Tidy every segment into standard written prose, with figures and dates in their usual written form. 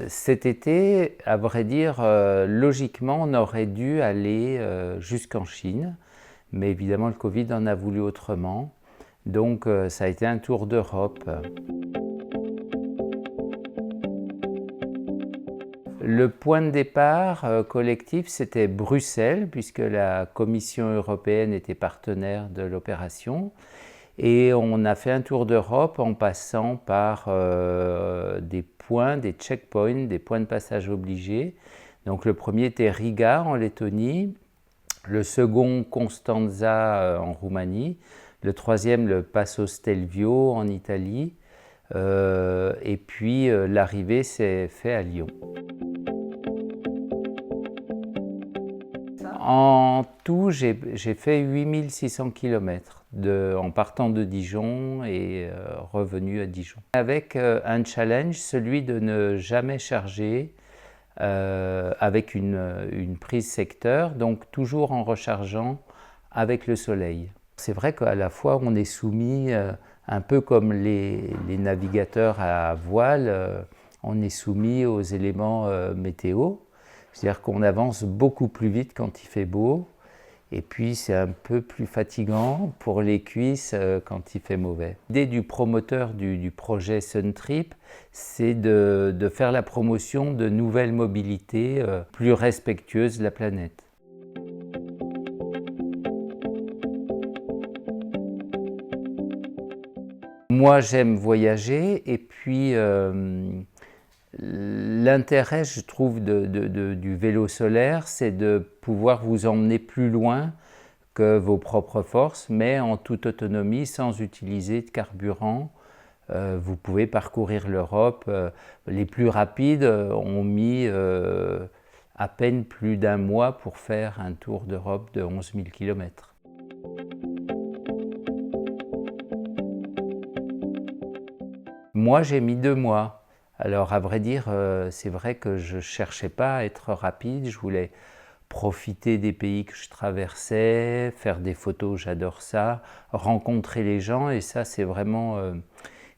Cet été, à vrai dire, logiquement, on aurait dû aller jusqu'en Chine, mais évidemment, le Covid en a voulu autrement. Donc, ça a été un tour d'Europe. Le point de départ collectif, c'était Bruxelles, puisque la Commission européenne était partenaire de l'opération. Et on a fait un tour d'Europe en passant par des points, des checkpoints, des points de passage obligés. Donc le premier était Riga en Lettonie, le second Constanza en Roumanie, le troisième le Passo Stelvio en Italie, et puis l'arrivée s'est faite à Lyon. En tout, j'ai fait 8600 km en partant de Dijon et revenu à Dijon. Avec un challenge, celui de ne jamais charger avec une prise secteur, donc toujours en rechargeant avec le soleil. C'est vrai qu'à la fois on est soumis, un peu comme les navigateurs à voile, on est soumis aux éléments météo. C'est-à-dire qu'on avance beaucoup plus vite quand il fait beau, et puis c'est un peu plus fatigant pour les cuisses quand il fait mauvais. L'idée du promoteur du projet Suntrip, c'est de faire la promotion de nouvelles mobilités plus respectueuses de la planète. Moi, j'aime voyager, et puis l'intérêt, je trouve, du vélo solaire, c'est de pouvoir vous emmener plus loin que vos propres forces, mais en toute autonomie, sans utiliser de carburant. Vous pouvez parcourir l'Europe. Les plus rapides ont mis à peine plus d'1 mois pour faire un tour d'Europe de 11 000 km. Moi, j'ai mis 2 mois. Alors, à vrai dire, c'est vrai que je ne cherchais pas à être rapide. Je voulais profiter des pays que je traversais, faire des photos, j'adore ça, rencontrer les gens, et ça, c'est vraiment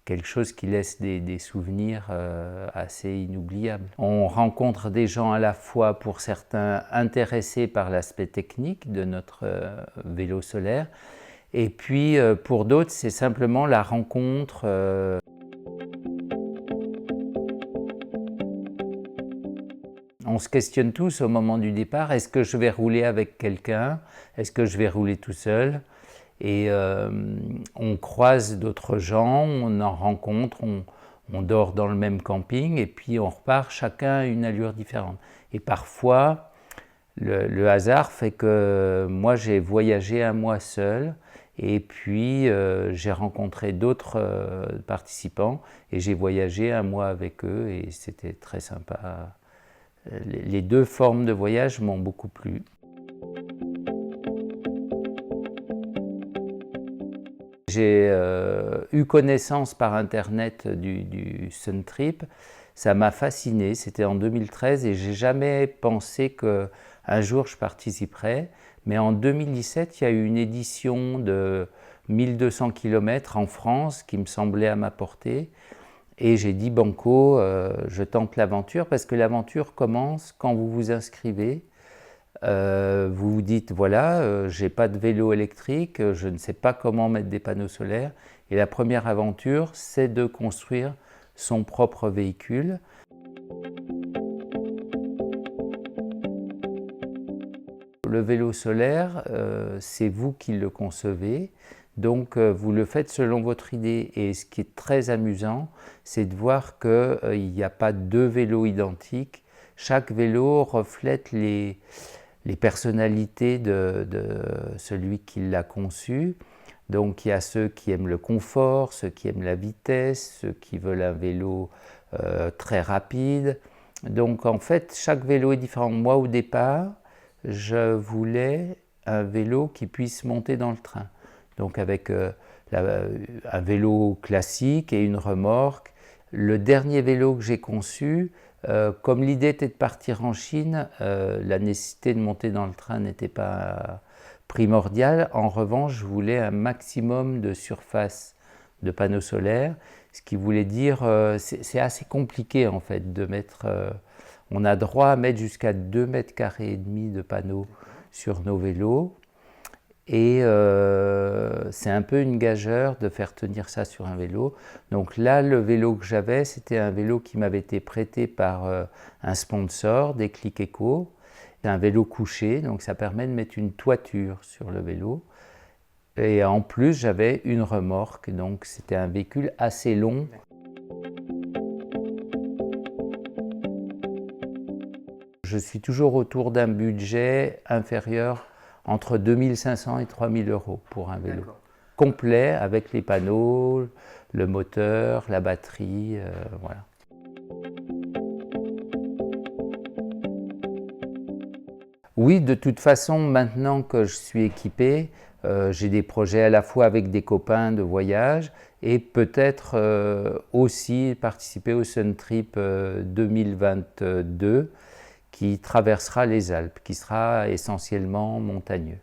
quelque chose qui laisse des souvenirs assez inoubliables. On rencontre des gens à la fois, pour certains, intéressés par l'aspect technique de notre vélo solaire, et puis pour d'autres, c'est simplement la rencontre. On se questionne tous au moment du départ, est-ce que je vais rouler avec quelqu'un? Est-ce que je vais rouler tout seul? Et on croise d'autres gens, on en rencontre, on dort dans le même camping, et puis on repart chacun à une allure différente. Et parfois, le hasard fait que moi j'ai voyagé 1 mois seul, et puis j'ai rencontré d'autres participants, et j'ai voyagé 1 mois avec eux, et c'était très sympa. Les 2 formes de voyage m'ont beaucoup plu. J'ai eu connaissance par internet du Suntrip, ça m'a fasciné, c'était en 2013, et j'ai jamais pensé qu'un jour je participerais. Mais en 2017, il y a eu une édition de 1200 km en France qui me semblait à ma portée. Et j'ai dit banco, je tente l'aventure, parce que l'aventure commence quand vous vous inscrivez. Vous vous dites, voilà, j'ai pas de vélo électrique, je ne sais pas comment mettre des panneaux solaires. Et la première aventure, c'est de construire son propre véhicule. Le vélo solaire, c'est vous qui le concevez. Donc vous le faites selon votre idée, et ce qui est très amusant, c'est de voir qu'il n'y a pas 2 vélos identiques. Chaque vélo reflète les personnalités de celui qui l'a conçu. Donc il y a ceux qui aiment le confort, ceux qui aiment la vitesse, ceux qui veulent un vélo très rapide. Donc en fait, chaque vélo est différent. Moi, au départ, je voulais un vélo qui puisse monter dans le train. Donc avec un vélo classique et une remorque. Le dernier vélo que j'ai conçu Comme l'idée était de partir en Chine, la nécessité de monter dans le train n'était pas primordiale. En revanche, je voulais un maximum de surface de panneaux solaires, ce qui voulait dire, c'est assez compliqué en fait de mettre, on a droit à mettre jusqu'à 2,5 mètres carrés de panneaux sur nos vélos. Et c'est un peu une gageure de faire tenir ça sur un vélo. Donc là, le vélo que j'avais, c'était un vélo qui m'avait été prêté par un sponsor, Déclic Eco. C'est un vélo couché, donc ça permet de mettre une toiture sur le vélo. Et en plus, j'avais une remorque, donc c'était un véhicule assez long. Je suis toujours autour d'un budget inférieur entre 2 500 et 3 000 euros pour un vélo. Complet avec les panneaux, le moteur, la batterie, voilà. Oui, de toute façon, maintenant que je suis équipé, j'ai des projets à la fois avec des copains de voyage et peut-être aussi participer au Sun Trip 2022 qui traversera les Alpes, qui sera essentiellement montagneux.